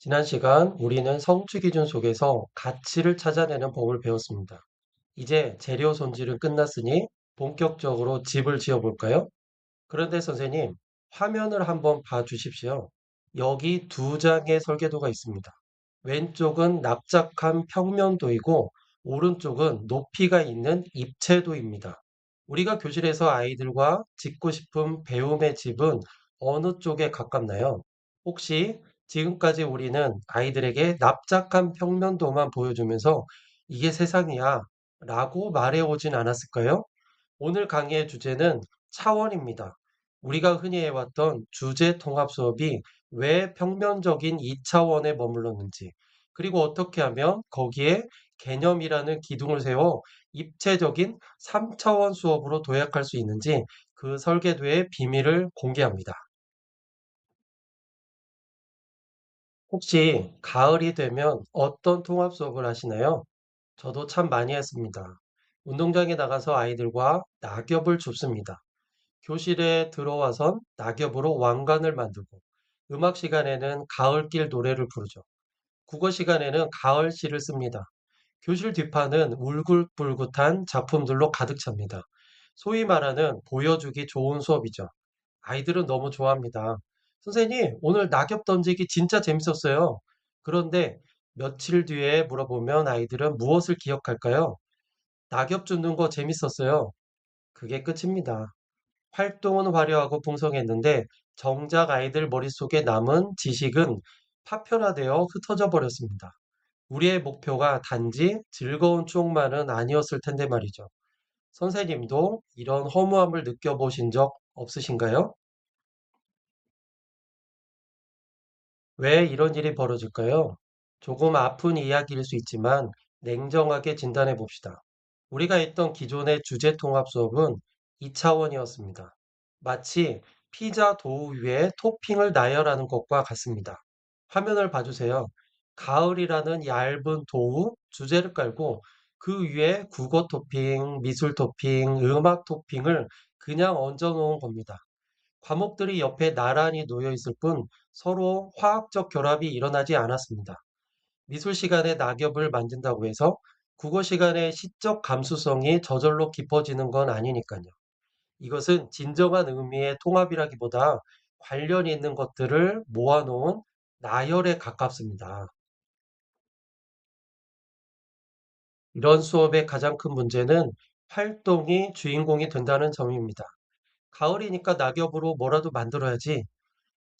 지난 시간 우리는 성취 기준 속에서 가치를 찾아내는 법을 배웠습니다. 이제 재료 손질은 끝났으니 본격적으로 집을 지어 볼까요? 그런데 선생님, 화면을 한번 봐 주십시오. 여기 두 장의 설계도가 있습니다. 왼쪽은 납작한 평면도이고 오른쪽은 높이가 있는 입체도입니다. 우리가 교실에서 아이들과 짓고 싶은 배움의 집은 어느 쪽에 가깝나요? 혹시 지금까지 우리는 아이들에게 납작한 평면도만 보여주면서 이게 세상이야 라고 말해오진 않았을까요? 오늘 강의의 주제는 차원입니다. 우리가 흔히 해왔던 주제 통합 수업이 왜 평면적인 2차원에 머물렀는지, 그리고 어떻게 하면 거기에 개념이라는 기둥을 세워 입체적인 3차원 수업으로 도약할 수 있는지 그 설계도의 비밀을 공개합니다. 혹시 가을이 되면 어떤 통합 수업을 하시나요? 저도 참 많이 했습니다. 운동장에 나가서 아이들과 낙엽을 줍습니다. 교실에 들어와선 낙엽으로 왕관을 만들고, 음악 시간에는 가을길 노래를 부르죠. 국어 시간에는 가을시를 씁니다. 교실 뒷판은 울긋불긋한 작품들로 가득 찹니다. 소위 말하는 보여주기 좋은 수업이죠. 아이들은 너무 좋아합니다. 선생님, 오늘 낙엽 던지기 진짜 재밌었어요. 그런데 며칠 뒤에 물어보면 아이들은 무엇을 기억할까요? 낙엽 줍는 거 재밌었어요. 그게 끝입니다. 활동은 화려하고 풍성했는데 정작 아이들 머릿속에 남은 지식은 파편화되어 흩어져 버렸습니다. 우리의 목표가 단지 즐거운 추억만은 아니었을 텐데 말이죠. 선생님도 이런 허무함을 느껴보신 적 없으신가요? 왜 이런 일이 벌어질까요? 조금 아픈 이야기일 수 있지만 냉정하게 진단해 봅시다. 우리가 했던 기존의 주제 통합 수업은 2차원이었습니다. 마치 피자 도우 위에 토핑을 나열하는 것과 같습니다. 화면을 봐주세요. 가을이라는 얇은 도우 주제를 깔고 그 위에 국어 토핑, 미술 토핑, 음악 토핑을 그냥 얹어 놓은 겁니다. 과목들이 옆에 나란히 놓여 있을 뿐 서로 화학적 결합이 일어나지 않았습니다. 미술 시간에 낙엽을 만든다고 해서 국어 시간에 시적 감수성이 저절로 깊어지는 건 아니니까요. 이것은 진정한 의미의 통합이라기보다 관련 있는 것들을 모아놓은 나열에 가깝습니다. 이런 수업의 가장 큰 문제는 활동이 주인공이 된다는 점입니다. 가을이니까 낙엽으로 뭐라도 만들어야지.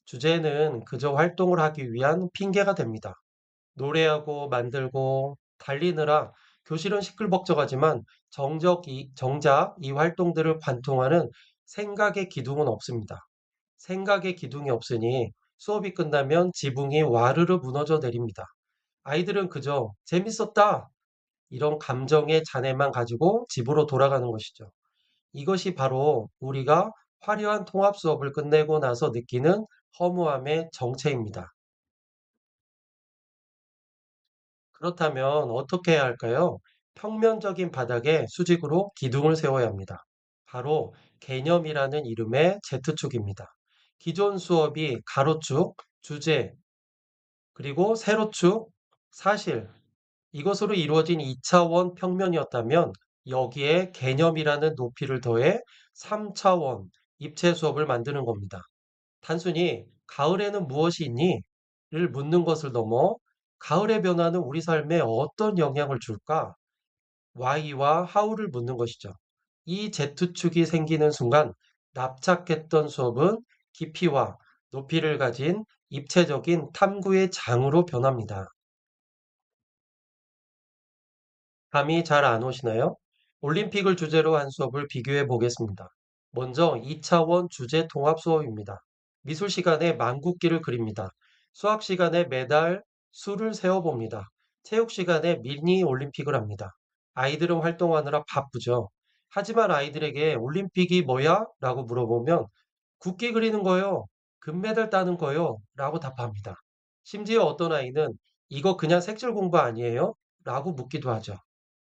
주제는 그저 활동을 하기 위한 핑계가 됩니다. 노래하고 만들고 달리느라 교실은 시끌벅적하지만 정작 이 활동들을 관통하는 생각의 기둥은 없습니다. 생각의 기둥이 없으니 수업이 끝나면 지붕이 와르르 무너져 내립니다. 아이들은 그저 재밌었다! 이런 감정의 잔해만 가지고 집으로 돌아가는 것이죠. 이것이 바로 우리가 화려한 통합 수업을 끝내고 나서 느끼는 허무함의 정체입니다. 그렇다면 어떻게 해야 할까요? 평면적인 바닥에 수직으로 기둥을 세워야 합니다. 바로 개념이라는 이름의 Z축입니다. 기존 수업이 가로축, 주제, 그리고 세로축, 사실, 이것으로 이루어진 2차원 평면이었다면 여기에 개념이라는 높이를 더해 3차원 입체 수업을 만드는 겁니다. 단순히 가을에는 무엇이 있니? 를 묻는 것을 넘어 가을의 변화는 우리 삶에 어떤 영향을 줄까? Why와 How를 묻는 것이죠. 이 Z축이 생기는 순간 납작했던 수업은 깊이와 높이를 가진 입체적인 탐구의 장으로 변합니다. 감이 잘 안 오시나요? 올림픽을 주제로 한 수업을 비교해 보겠습니다. 먼저 2차원 주제 통합 수업입니다. 미술 시간에 만국기를 그립니다. 수학 시간에 매달 수를 세어봅니다. 체육 시간에 미니 올림픽을 합니다. 아이들은 활동하느라 바쁘죠. 하지만 아이들에게 올림픽이 뭐야? 라고 물어보면 국기 그리는 거요. 금메달 따는 거요. 라고 답합니다. 심지어 어떤 아이는 이거 그냥 색칠 공부 아니에요? 라고 묻기도 하죠.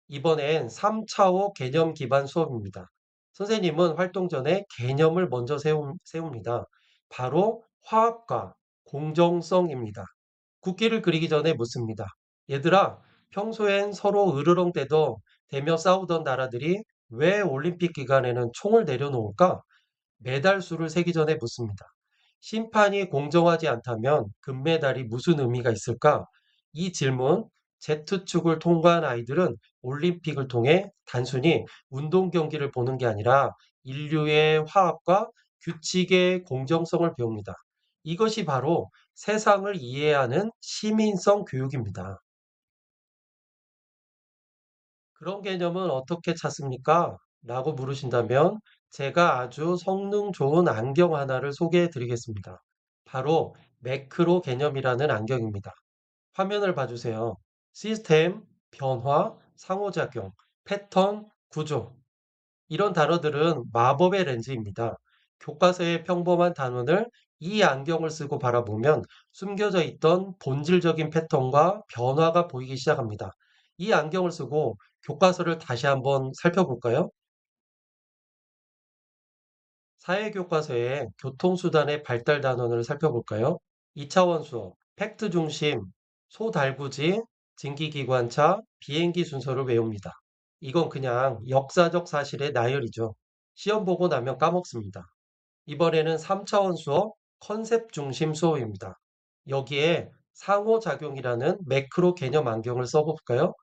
이번엔 3차원 개념 기반 수업입니다. 선생님은 활동 전에 개념을 먼저 세웁니다. 바로 화합과 공정성입니다. 국기를 그리기 전에 묻습니다. 얘들아, 평소엔 서로 으르렁대도 대며 싸우던 나라들이 왜 올림픽 기간에는 총을 내려놓을까? 메달 수를 세기 전에 묻습니다. 심판이 공정하지 않다면 금메달이 무슨 의미가 있을까? 이 질문, Z축을 통과한 아이들은 올림픽을 통해 단순히 운동 경기를 보는 게 아니라 인류의 화합과 규칙의 공정성을 배웁니다. 이것이 바로 세상을 이해하는 시민성 교육입니다. 그런 개념은 어떻게 찾습니까? 라고 물으신다면 제가 아주 성능 좋은 안경 하나를 소개해 드리겠습니다. 바로 매크로 개념이라는 안경입니다. 화면을 봐주세요. 시스템, 변화, 상호작용, 패턴, 구조. 이런 단어들은 마법의 렌즈입니다. 교과서의 평범한 단원을 이 안경을 쓰고 바라보면 숨겨져 있던 본질적인 패턴과 변화가 보이기 시작합니다. 이 안경을 쓰고 교과서를 다시 한번 살펴볼까요? 사회교과서의 교통수단의 발달 단원을 살펴볼까요? 2차원 수업, 팩트 중심, 소달구지, 증기기관차, 비행기 순서를 외웁니다. 이건 그냥 역사적 사실의 나열이죠. 시험 보고 나면 까먹습니다. 이번에는 3차원 수업, 컨셉 중심 수업입니다. 여기에 상호작용이라는 매크로 개념 안경을 써볼까요?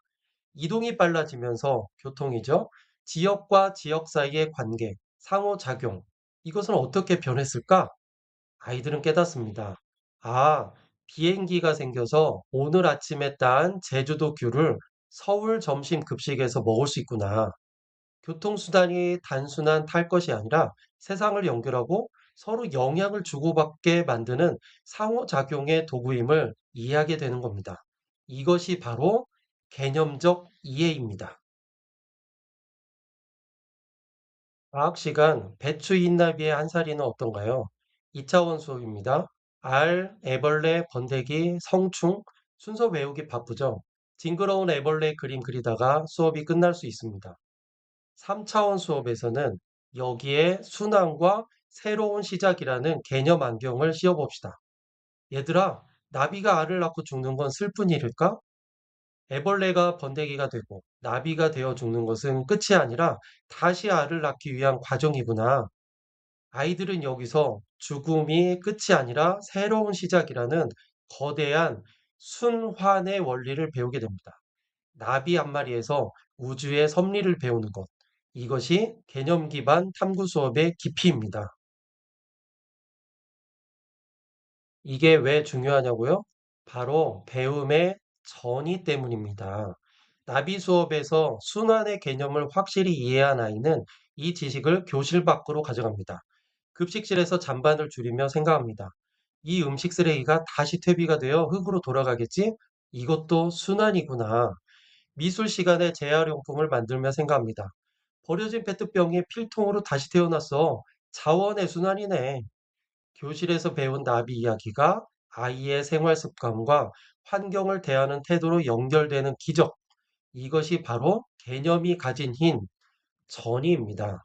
이동이 빨라지면서 교통이죠. 지역과 지역 사이의 관계, 상호작용. 이것은 어떻게 변했을까? 아이들은 깨닫습니다. 아, 비행기가 생겨서 오늘 아침에 딴 제주도 귤을 서울 점심 급식에서 먹을 수 있구나. 교통수단이 단순한 탈 것이 아니라 세상을 연결하고 서로 영향을 주고받게 만드는 상호작용의 도구임을 이해하게 되는 겁니다. 이것이 바로 개념적 이해입니다. 과학 시간 배추 인나비의 한 살이는 어떤가요? 2차원 수업입니다. 알, 애벌레, 번데기, 성충, 순서 외우기 바쁘죠? 징그러운 애벌레 그림 그리다가 수업이 끝날 수 있습니다. 3차원 수업에서는 여기에 순환과 새로운 시작이라는 개념 안경을 씌워봅시다. 얘들아, 나비가 알을 낳고 죽는 건 슬픈 일일까? 애벌레가 번데기가 되고 나비가 되어 죽는 것은 끝이 아니라 다시 알을 낳기 위한 과정이구나. 아이들은 여기서 죽음이 끝이 아니라 새로운 시작이라는 거대한 순환의 원리를 배우게 됩니다. 나비 한 마리에서 우주의 섭리를 배우는 것. 이것이 개념 기반 탐구 수업의 깊이입니다. 이게 왜 중요하냐고요? 바로 배움의 전이 때문입니다. 나비 수업에서 순환의 개념을 확실히 이해한 아이는 이 지식을 교실 밖으로 가져갑니다. 급식실에서 잔반을 줄이며 생각합니다. 이 음식 쓰레기가 다시 퇴비가 되어 흙으로 돌아가겠지? 이것도 순환이구나. 미술 시간에 재활용품을 만들며 생각합니다. 버려진 페트병이 필통으로 다시 태어났어. 자원의 순환이네. 교실에서 배운 나비 이야기가 아이의 생활 습관과 환경을 대하는 태도로 연결되는 기적. 이것이 바로 개념이 가진 힘, 전이입니다.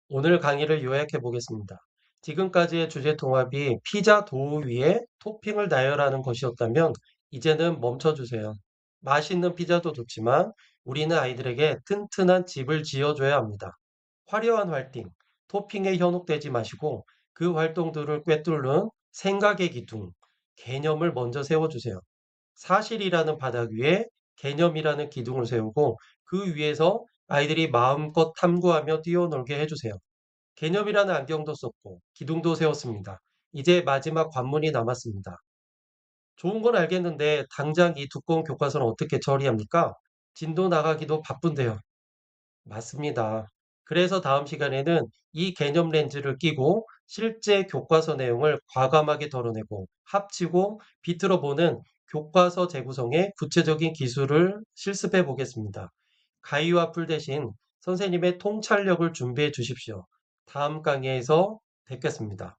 오늘 강의를 요약해 보겠습니다. 지금까지의 주제 통합이 피자 도우 위에 토핑을 나열하는 것이었다면 이제는 멈춰주세요. 맛있는 피자도 좋지만 우리는 아이들에게 튼튼한 집을 지어줘야 합니다. 화려한 활동, 토핑에 현혹되지 마시고 그 활동들을 꿰뚫는 생각의 기둥, 개념을 먼저 세워주세요. 사실이라는 바닥 위에 개념이라는 기둥을 세우고 그 위에서 아이들이 마음껏 탐구하며 뛰어놀게 해주세요. 개념이라는 안경도 썼고 기둥도 세웠습니다. 이제 마지막 관문이 남았습니다. 좋은 건 알겠는데 당장 이 두꺼운 교과서는 어떻게 처리합니까? 진도 나가기도 바쁜데요. 맞습니다. 그래서 다음 시간에는 이 개념 렌즈를 끼고 실제 교과서 내용을 과감하게 덜어내고 합치고 비틀어 보는 교과서 재구성의 구체적인 기술을 실습해 보겠습니다. 가위와 풀 대신 선생님의 통찰력을 준비해 주십시오. 다음 강의에서 뵙겠습니다.